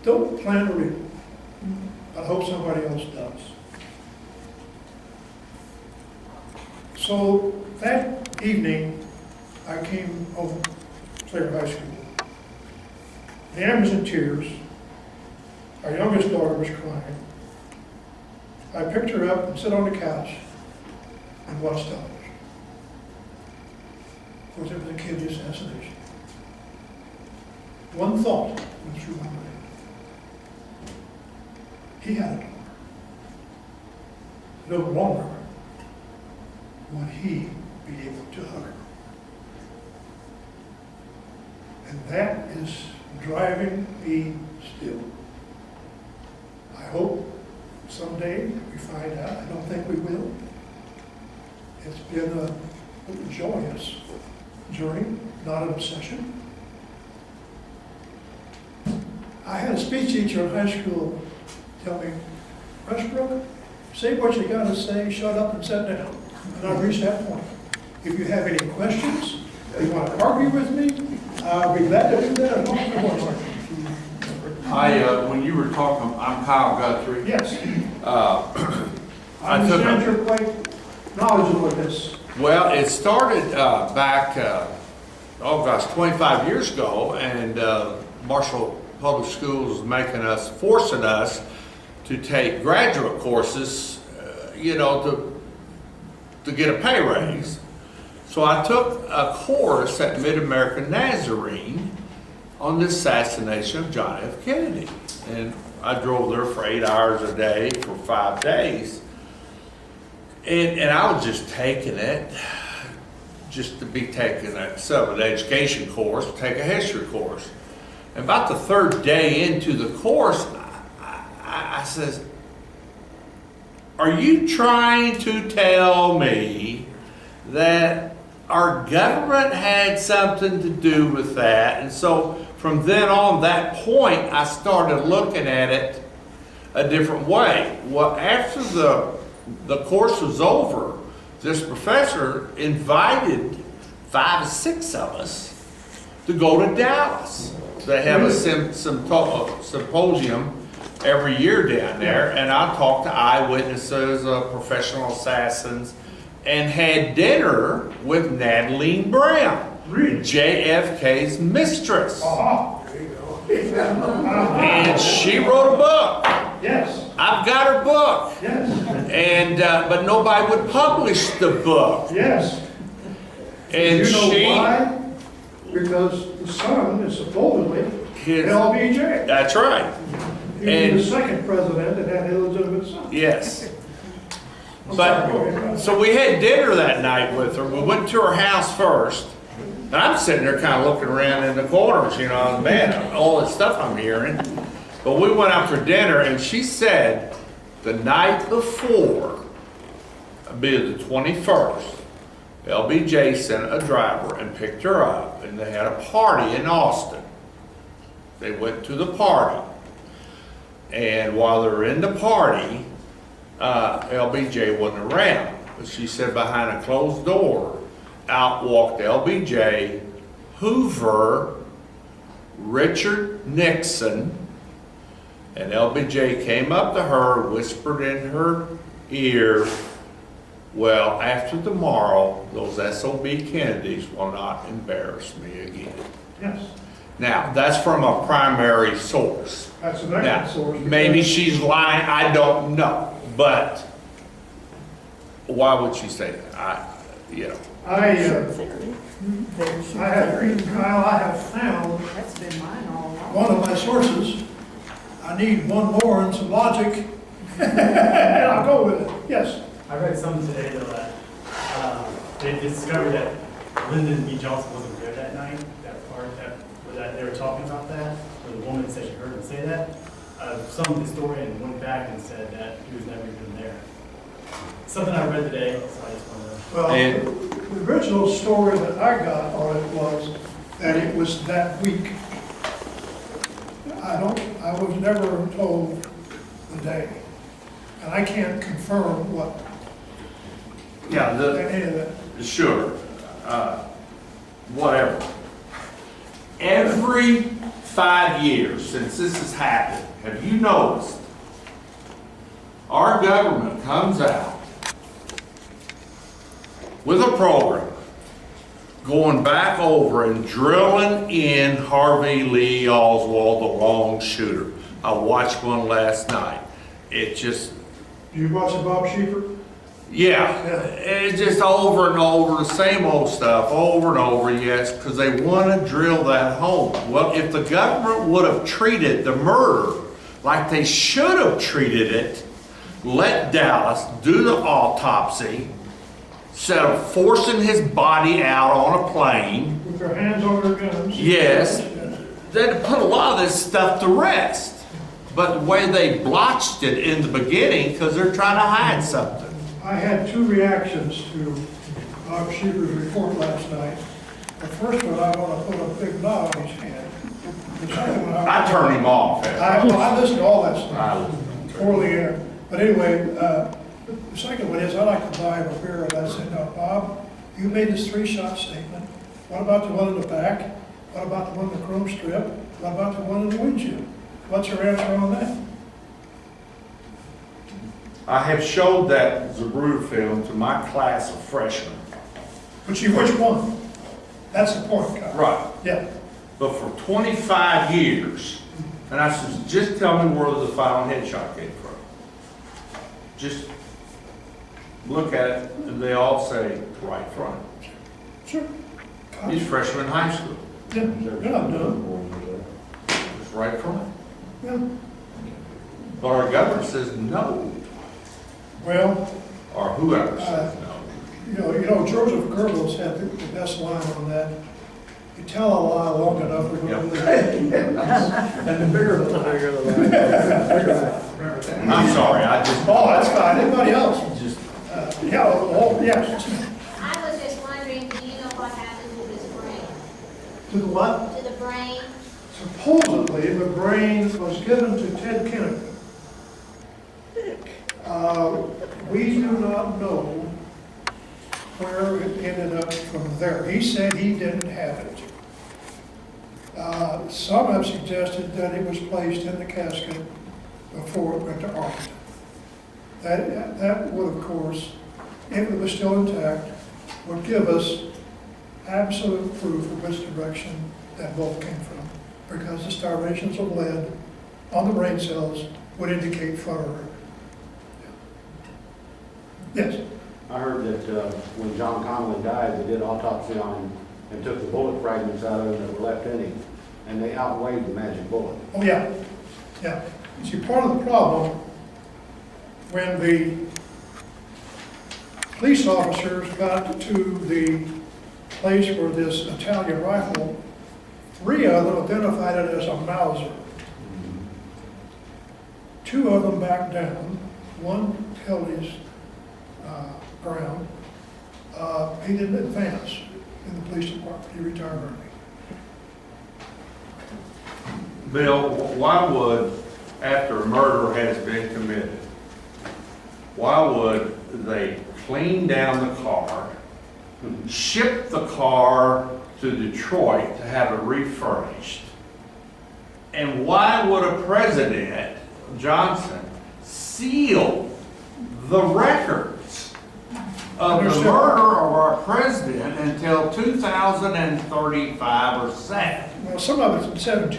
Don't plan to read it, but I hope somebody else does. So that evening, I came home, Slater High School. Ann was in tears. Our youngest daughter was crying. I picked her up and sat on the couch and watched television. Of course, it was a Kennedy assassination. One thought went through my mind. He had a daughter. No longer would he be able to hug her. And that is driving me still. I hope someday we find out. I don't think we will. It's been a joyous journey, not an obsession. I had a speech teacher in high school tell me, Westbrook, say what you got to say, shut up and sit down. And I've reached that point. If you have any questions, if you want to argue with me, I'll be glad to do that as long as I want to. When you were talking, I'm Kyle Guthrie. Yes. I understand you're quite knowledgeable of this. Well, it started back, 25 years ago, and Marshall Public Schools was forcing us to take graduate courses, to get a pay raise. So I took a course at Mid-American Nazarene on the assassination of John F. Kennedy. And I drove there for 8 hours a day for 5 days. And I was just taking it, just to be taking an education course, take a history course. And about the third day into the course, I says, are you trying to tell me that our government had something to do with that? And so from then on, that point, I started looking at it a different way. Well, after the course was over, this professor invited 5 or 6 of us to go to Dallas. They have a symposium every year down there, and I talked to eyewitnesses of professional assassins and had dinner with Natalie Brown, JFK's mistress. There you go. And she wrote a book. Yes. I've got her book. Yes. And but nobody would publish the book. Yes. And you know why? Because the son is supposedly LBJ. That's right. He was the second president that had an illegitimate son. Yes. But so we had dinner that night with her. We went to her house first. And I'm sitting there kind of looking around in the corners, man, all this stuff I'm hearing. But we went out for dinner, and she said the night before, be the 21st, LBJ sent a driver and picked her up, and they had a party in Austin. They went to the party. And while they were in the party, LBJ wasn't around. But she said behind a closed door, out walked LBJ, Hoover, Richard Nixon, and LBJ came up to her, whispered in her ear, well, after tomorrow, those SOB Kennedys will not embarrass me again. Yes. Now, that's from a primary source. That's an excellent source. Maybe she's lying, I don't know. But why would she say that? I have found That's been mine all along. one of my sources. I need one more and some logic. And I'll go with it. Yes. I read something today though that they discovered that Lyndon B. Johnson wasn't there that night. That part that they were talking about that, where the woman said she heard him say that. Some historian went back and said that he was never even there. Something I read today, so I just want to. Well, the original story that I got on it was that it was that week. I was never told the day, and I can't confirm what. Yeah, any of that. Sure. Whatever. Every 5 years since this has happened, have you noticed our government comes out with a program going back over and drilling in Harvey Lee Oswald, the lone shooter? I watched one last night. It just, Do you watch the Bob Sheeper? yeah, it's just over and over, the same old stuff, over and over, yes, because they want to drill that home. Well, if the government would have treated the murder like they should have treated it, let Dallas do the autopsy, instead of forcing his body out on a plane, With their hands on their guns? yes, they'd put a lot of this stuff to rest. But the way they blotched it in the beginning, because they're trying to hide something. I had two reactions to Bob Sheeper's report last night. The first one, I want to put a big knot on his head. The second one, I turned him off. I listened to all that stuff. I- For the air. But anyway, the second one is, I like to buy him a beer, and I said, now, Bob, you made this 3-shot statement. What about the one in the back? What about the one in the chrome strip? What about the one in the windshield? What's your answer on that? I have showed that Zabruder film to my class of freshmen. Which one? That's the point, Kyle. Right. Yeah. But for 25 years, and I said, just tell me where the final headshot came from. Just look at it, and they all say right front. Sure. He's freshman in high school. Yeah, yeah, I'm done. It's right front. Yeah. But our government says no, Well, or whoever says no. you know, Joseph Goebbels had the best line on that. You tell a lie long enough, we're going to believe it. And the bigger the lie. I'm sorry, I just. Oh, that's fine. Anybody else? Just, Yeah, oh, yes. I was just wondering, do you know what happened to his brain? To the what? To the brain? Supposedly, the brain was given to Ted Kennedy. We do not know where it ended up from there. He said he didn't have it. Some have suggested that it was placed in the casket before it went to Arlington. That would, of course, if it was still intact, would give us absolute proof of which direction that bolt came from, because the striations of lead on the brain cells would indicate front or rear. Yes? I heard that when John Connolly died, they did an autopsy on him and took the bullet fragments out of him that were left in him, and they outweighed the magic bullet. Oh, yeah, yeah. You see, part of the problem, when the police officers got to the place where this Italian rifle, 3 of them identified it as a Mauser. 2 of them backed down. 1 held his ground. He didn't advance in the police department. He retired early. Bill, why would, after a murder has been committed, why would they clean down the car, ship the car to Detroit to have it refurbished? And why would a president, Johnson, seal the records of the murder of our president until 2035 or 7? Well, some of it's in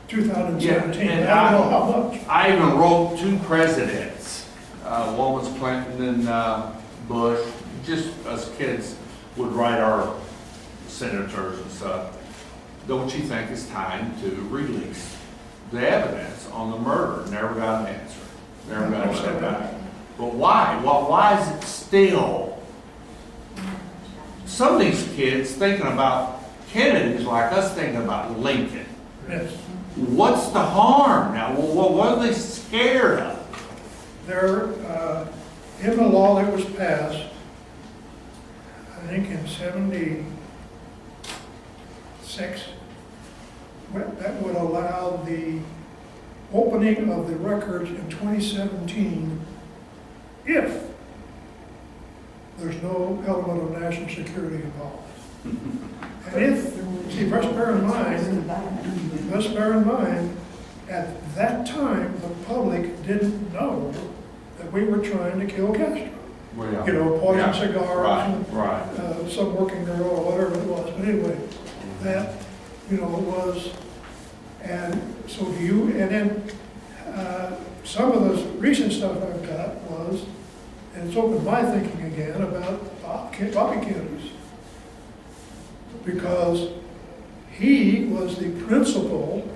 2017. Yeah, and I don't know how much. I even wrote 2 presidents. One was Clinton and Bush. Just us kids would write our senators and stuff. Don't you think it's time to release the evidence on the murder? Never got an answer. Never got a letter back. But why? Well, why is it still? Some of these kids thinking about Kennedy's like us thinking about Lincoln. Yes. What's the harm now? What are they scared of? There, in the law that was passed, I think in 76, that would allow the opening of the records in 2017 if there's no element of national security involved. And if, see, must bear in mind, at that time, the public didn't know that we were trying to kill Castro. You know, poison cigars, and, some working girl or whatever it was. But anyway, that, you know, was, and so do you, and then some of the recent stuff I've got was, and it's opened my thinking again about Bobby Kennedy's. Because he was the principal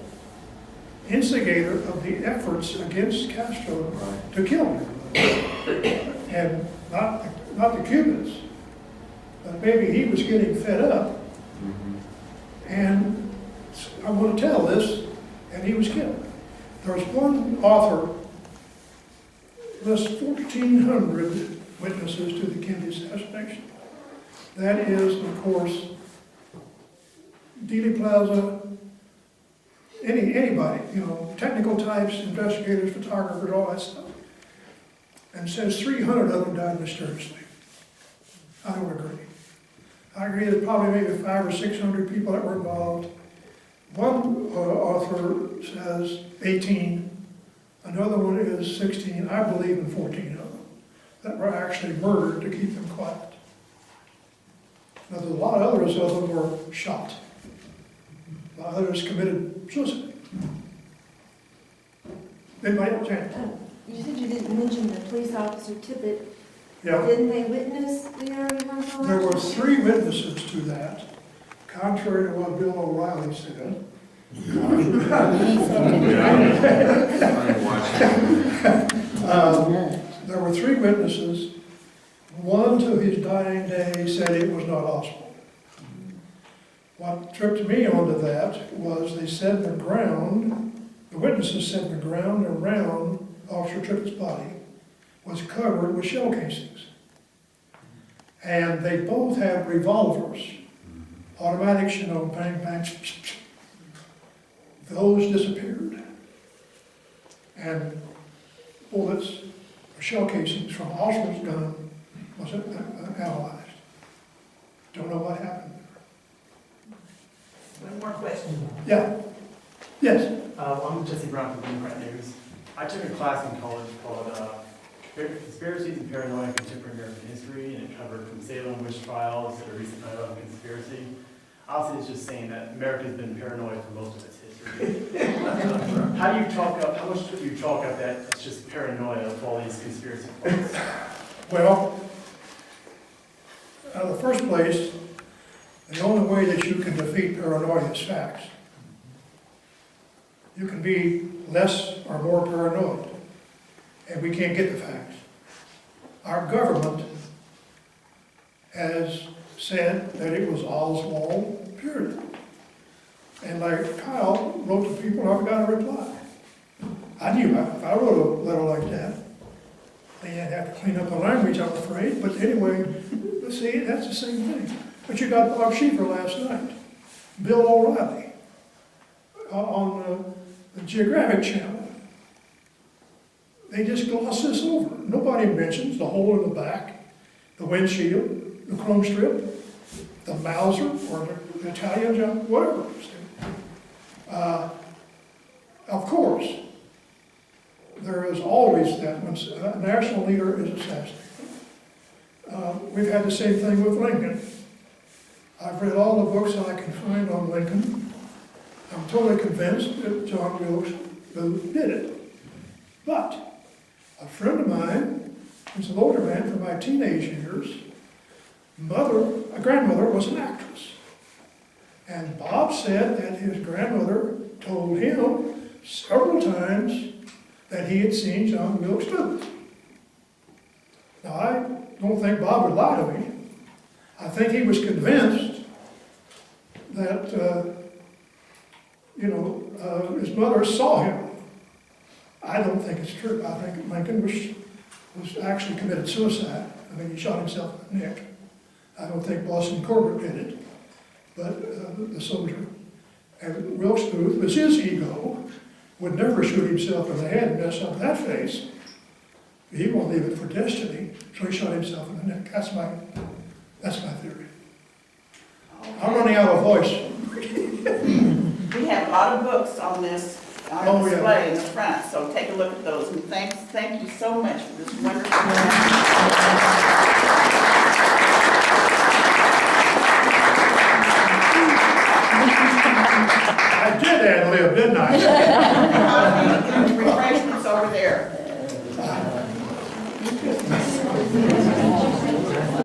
instigator of the efforts against Castro to kill him. And not the Cubans, but maybe he was getting fed up. And I want to tell this, and he was killed. There's one author, lists 1,400 witnesses to the Kennedy assassination. That is, of course, Dealey Plaza, anybody, you know, technical types, investigators, photographers, all that stuff. And says 300 of them died mysteriously. I don't agree. I agree there's probably maybe 500 or 600 people that were involved. One author says 18, another one is 16. I believe in 14 of them that were actually murdered to keep them quiet. Now, there's a lot of others of them were shot. A lot of others committed suicide. Anybody else? You said you didn't mention the police officer Tippett. Yeah. Didn't they witness the early murder? There were 3 witnesses to that, contrary to what Bill O'Reilly said. There were 3 witnesses. One to his dying day said it was not Oswald. What tripped me onto that was they said the ground, the witnesses said the ground around Officer Trippett's body was covered with shell casings. And they both had revolvers, automatic, you know, bang, bang, those disappeared. And bullets, shell casings from Oswald's gun wasn't analyzed. Don't know what happened. One more question. Yeah. Yes. I'm Jesse Brown from Democrat News. I took a class in college called Conspiracies and Paranoia in Contemporary American History, and it covered from Salem witch trials to the recent 9/11 conspiracy. Obviously, it's just saying that America's been paranoid for most of its history. How much do you chalk up that it's just paranoia of all these conspiracy theories? Well, in the first place, the only way that you can defeat paranoia is facts. You can be less or more paranoid, and we can't get the facts. Our government has said that it was Oswald, period. And like Kyle wrote to people, I got a reply. I knew if I wrote a letter like that, they'd have to clean up the language, I'm afraid. But anyway, let's see, that's the same thing. But you got Bob Schieffer last night, Bill O'Reilly, on the Geographic Channel. They just gloss this over. Nobody mentions the hole in the back, the windshield, the chrome strip, the Mauser, or the Italian jump, whatever. Of course, there is always that when a national leader is assassinated. We've had the same thing with Lincoln. I've read all the books I can find on Lincoln. I'm totally convinced that John Wilkes Booth did it. But a friend of mine, who's an older man from my teenage years, a grandmother was an actress. And Bob said that his grandmother told him several times that he had seen John Wilkes Booth. Now, I don't think Bob would lie to me. I think he was convinced that, his mother saw him. I don't think it's true. I think Lincoln was actually committed suicide. I mean, he shot himself in the neck. I don't think Boston Corbett did it, but the soldier. And Wilkes Booth, with his ego, would never shoot himself in the head and mess up that face. He won't leave it for destiny, so he shot himself in the neck. That's my theory. I'm running out of voice. We have a lot of books on this, on Oh, yeah. display in the front, so take a look at those. And thank you so much for this wonderful. I did ad lib, didn't I?